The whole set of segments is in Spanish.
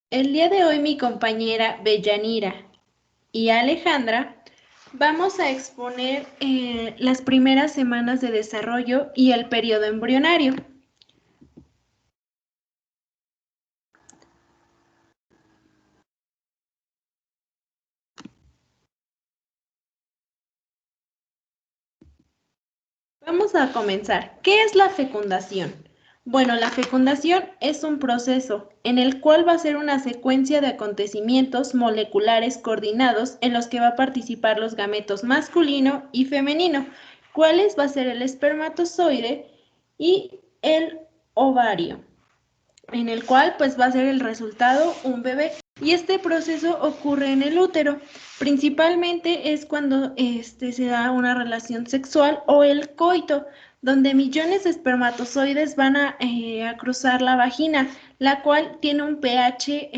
El día de hoy mi compañera Bellanira y Alejandra vamos a exponer las primeras semanas de desarrollo y el periodo embrionario. Vamos a comenzar. ¿Qué es la fecundación? Bueno, la fecundación es un proceso en el cual va a ser una secuencia de acontecimientos moleculares coordinados en los que va a participar los gametos masculino y femenino, cuáles va a ser el espermatozoide y el ovario, en el cual pues va a ser el resultado un bebé. Y este proceso ocurre en el útero. Principalmente es cuando se da una relación sexual o el coito, donde millones de espermatozoides van a cruzar la vagina, la cual tiene un pH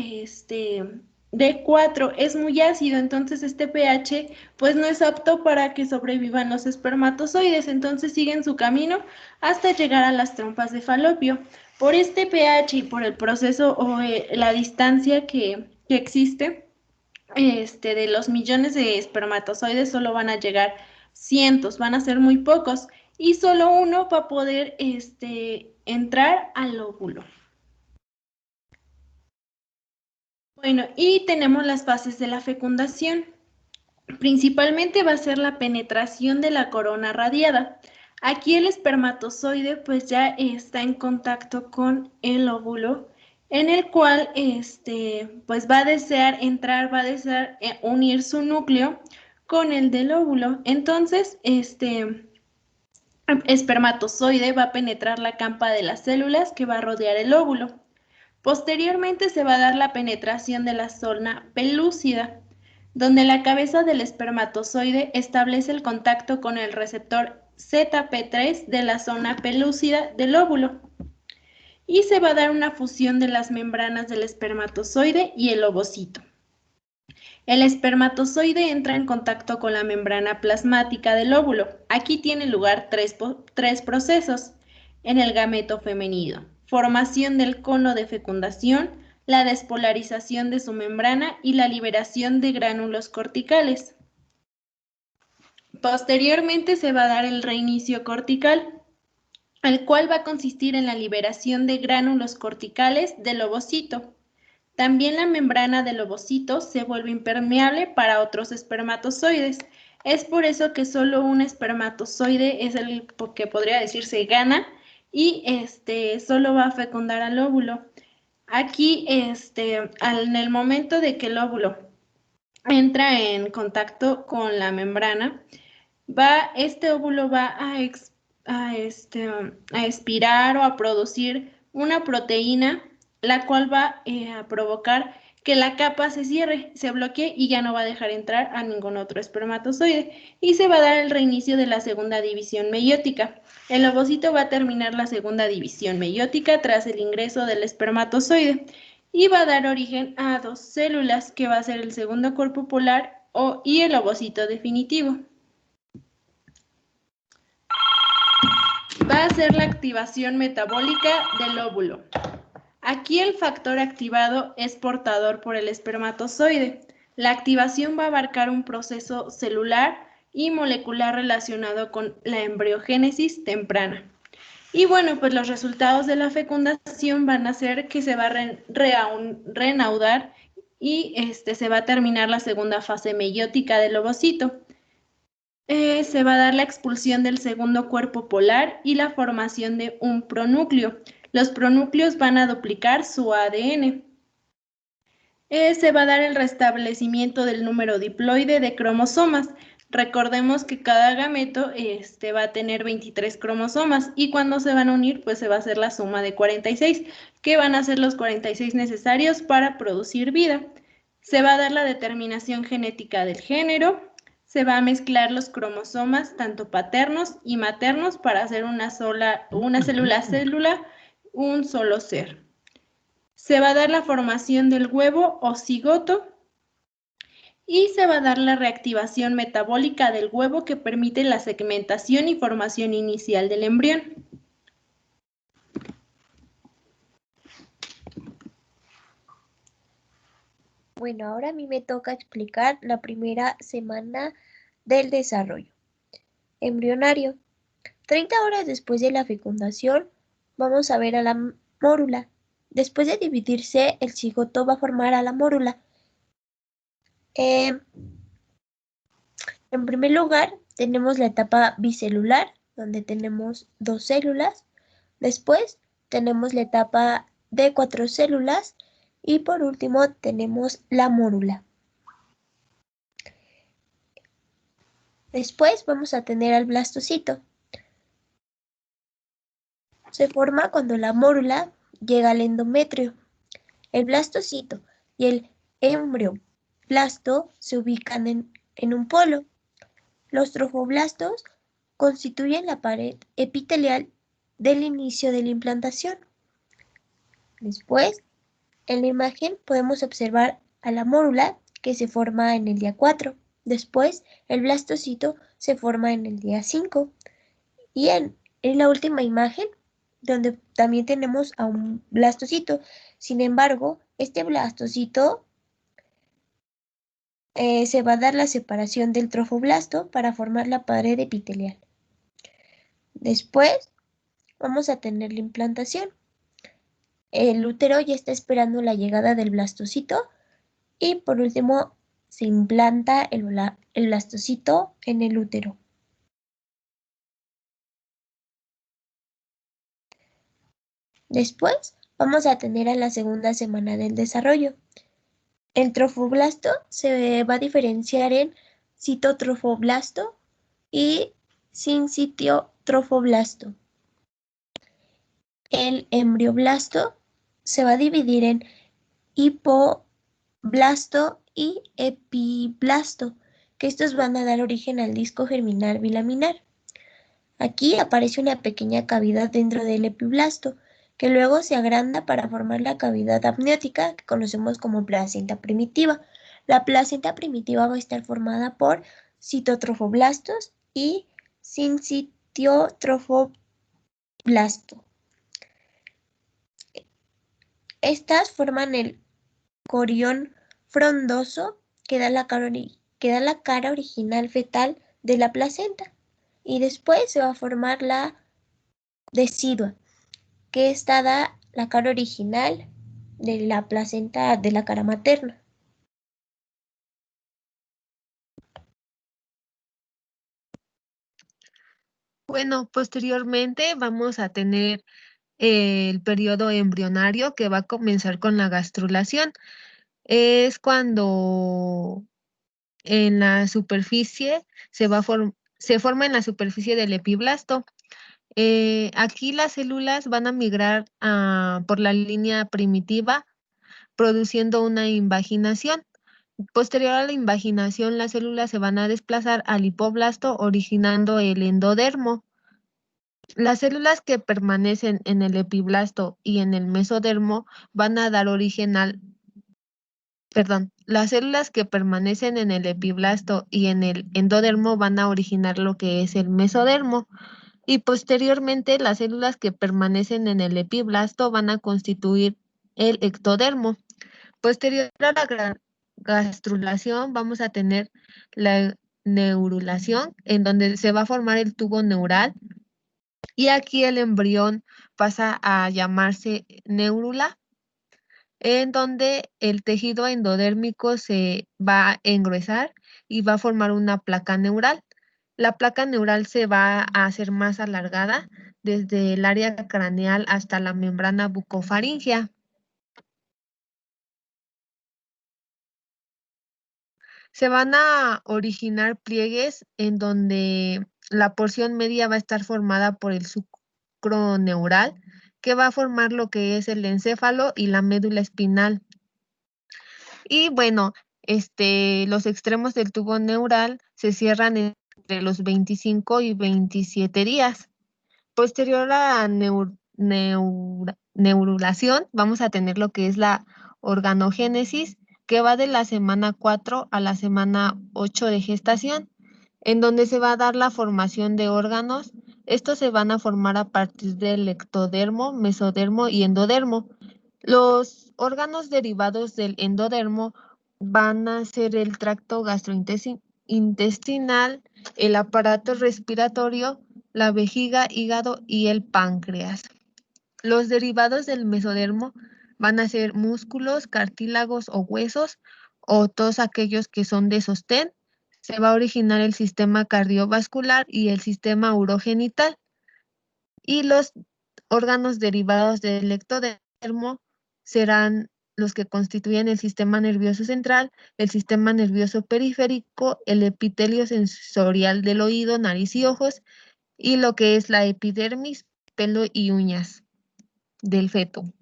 de 4, es muy ácido, entonces este pH pues no es apto para que sobrevivan los espermatozoides, entonces siguen su camino hasta llegar a las trompas de falopio. Por este pH y por el proceso o la distancia que existe, de los millones de espermatozoides solo van a llegar cientos, van a ser muy pocos, y solo uno va a poder entrar al óvulo. Bueno, y tenemos las fases de la fecundación. Principalmente va a ser la penetración de la corona radiada. Aquí el espermatozoide pues ya está en contacto con el óvulo, en el cual pues va a desear entrar, va a desear unir su núcleo con el del óvulo. Entonces, espermatozoide va a penetrar la capa de las células que va a rodear el óvulo. Posteriormente se va a dar la penetración de la zona pelúcida, donde la cabeza del espermatozoide establece el contacto con el receptor ZP3 de la zona pelúcida del óvulo. Y se va a dar una fusión de las membranas del espermatozoide y el ovocito. El espermatozoide entra en contacto con la membrana plasmática del óvulo. Aquí tienen lugar tres procesos en el gameto femenino: formación del cono de fecundación, la despolarización de su membrana y la liberación de gránulos corticales. Posteriormente se va a dar el reinicio cortical, el cual va a consistir en la liberación de gránulos corticales del ovocito. También la membrana del ovocito se vuelve impermeable para otros espermatozoides. Es por eso que solo un espermatozoide es el que podría decirse gana y solo va a fecundar al óvulo. Aquí, en el momento de que el óvulo entra en contacto con la membrana, este óvulo va a expirar o a producir una proteína, la cual va a provocar que la capa se cierre, se bloquee y ya no va a dejar entrar a ningún otro espermatozoide. Y se va a dar el reinicio de la segunda división meiótica. El ovocito va a terminar la segunda división meiótica tras el ingreso del espermatozoide y va a dar origen a dos células, que va a ser el segundo cuerpo polar y el ovocito definitivo. Va a ser la activación metabólica del óvulo. Aquí el factor activado es portador por el espermatozoide. La activación va a abarcar un proceso celular y molecular relacionado con la embriogénesis temprana. Y bueno, pues los resultados de la fecundación van a ser que se va a reanudar y se va a terminar la segunda fase meiótica del ovocito. Se va a dar la expulsión del segundo cuerpo polar y la formación de un pronúcleo. Los pronúcleos van a duplicar su ADN. Se va a dar el restablecimiento del número diploide de cromosomas. Recordemos que cada gameto va a tener 23 cromosomas y cuando se van a unir, pues se va a hacer la suma de 46, que van a ser los 46 necesarios para producir vida. Se va a dar la determinación genética del género. Se va a mezclar los cromosomas, tanto paternos y maternos, para hacer una célula, un solo ser. Se va a dar la formación del huevo o cigoto y se va a dar la reactivación metabólica del huevo, que permite la segmentación y formación inicial del embrión. Bueno, ahora a mí me toca explicar la primera semana del desarrollo embrionario. 30 horas después de la fecundación, vamos a ver a la mórula. Después de dividirse, el cigoto va a formar a la mórula. En primer lugar, tenemos la etapa bicelular, donde tenemos 2 células. Después, tenemos la etapa de 4 células. Y por último, tenemos la mórula. Después vamos a tener al blastocito. Se forma cuando la mórula llega al endometrio. El blastocito y el embrioblasto se ubican en un polo. Los trofoblastos constituyen la pared epitelial del inicio de la implantación. Después, en la imagen podemos observar a la mórula que se forma en el día 4. Después, el blastocito se forma en el día 5. Y en la última imagen, donde también tenemos a un blastocito. Sin embargo, este blastocito se va a dar la separación del trofoblasto para formar la pared epitelial. Después vamos a tener la implantación. El útero ya está esperando la llegada del blastocito y por último se implanta el blastocito en el útero. Después vamos a tener a la segunda semana del desarrollo. El trofoblasto se va a diferenciar en citotrofoblasto y sincitiotrofoblasto. El embrioblasto se va a dividir en hipoblasto y epiblasto, que estos van a dar origen al disco germinal bilaminar. Aquí aparece una pequeña cavidad dentro del epiblasto, que luego se agranda para formar la cavidad amniótica que conocemos como placenta primitiva. La placenta primitiva va a estar formada por citotrofoblastos y sincitiotrofoblasto. Estas forman el corión frondoso que da la cara original fetal de la placenta. Y después se va a formar la decidua, que está da la cara original de la placenta de la cara materna. Bueno, posteriormente vamos a tener el periodo embrionario que va a comenzar con la gastrulación. Es cuando en la superficie se forma en la superficie del epiblasto. Aquí las células van a migrar por la línea primitiva, produciendo una invaginación. Posterior a la invaginación, las células se van a desplazar al hipoblasto, originando el endodermo. Las células que permanecen en el epiblasto y en el mesodermo van a dar origen las células que permanecen en el epiblasto y en el endodermo van a originar lo que es el mesodermo. Y posteriormente las células que permanecen en el epiblasto van a constituir el ectodermo. Posterior a la gastrulación vamos a tener la neurulación, en donde se va a formar el tubo neural y aquí el embrión pasa a llamarse neurula, en donde el tejido endodérmico se va a engruesar y va a formar una placa neural. La placa neural se va a hacer más alargada desde el área craneal hasta la membrana bucofaringea. Se van a originar pliegues en donde la porción media va a estar formada por el sucro neural, que va a formar lo que es el encéfalo y la médula espinal. Y bueno, los extremos del tubo neural se cierran entre los 25 y 27 días. Posterior a la neurulación, vamos a tener lo que es la organogénesis, que va de la semana 4 a la semana 8 de gestación, en donde se va a dar la formación de órganos. Estos se van a formar a partir del ectodermo, mesodermo y endodermo. Los órganos derivados del endodermo van a ser el tracto gastrointestinal, el aparato respiratorio, la vejiga, hígado y el páncreas. Los derivados del mesodermo van a ser músculos, cartílagos o huesos, o todos aquellos que son de sostén. Se va a originar el sistema cardiovascular y el sistema urogenital. Y los órganos derivados del ectodermo serán los que constituyen el sistema nervioso central, el sistema nervioso periférico, el epitelio sensorial del oído, nariz y ojos, y lo que es la epidermis, pelo y uñas del feto.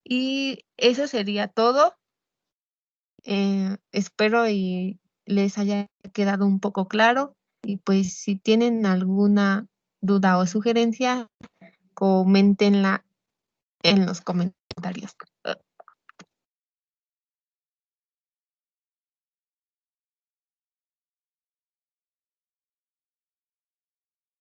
Y eso sería todo. Espero y les haya quedado un poco claro. Y pues si tienen alguna duda o sugerencia, coméntenla en los comentarios.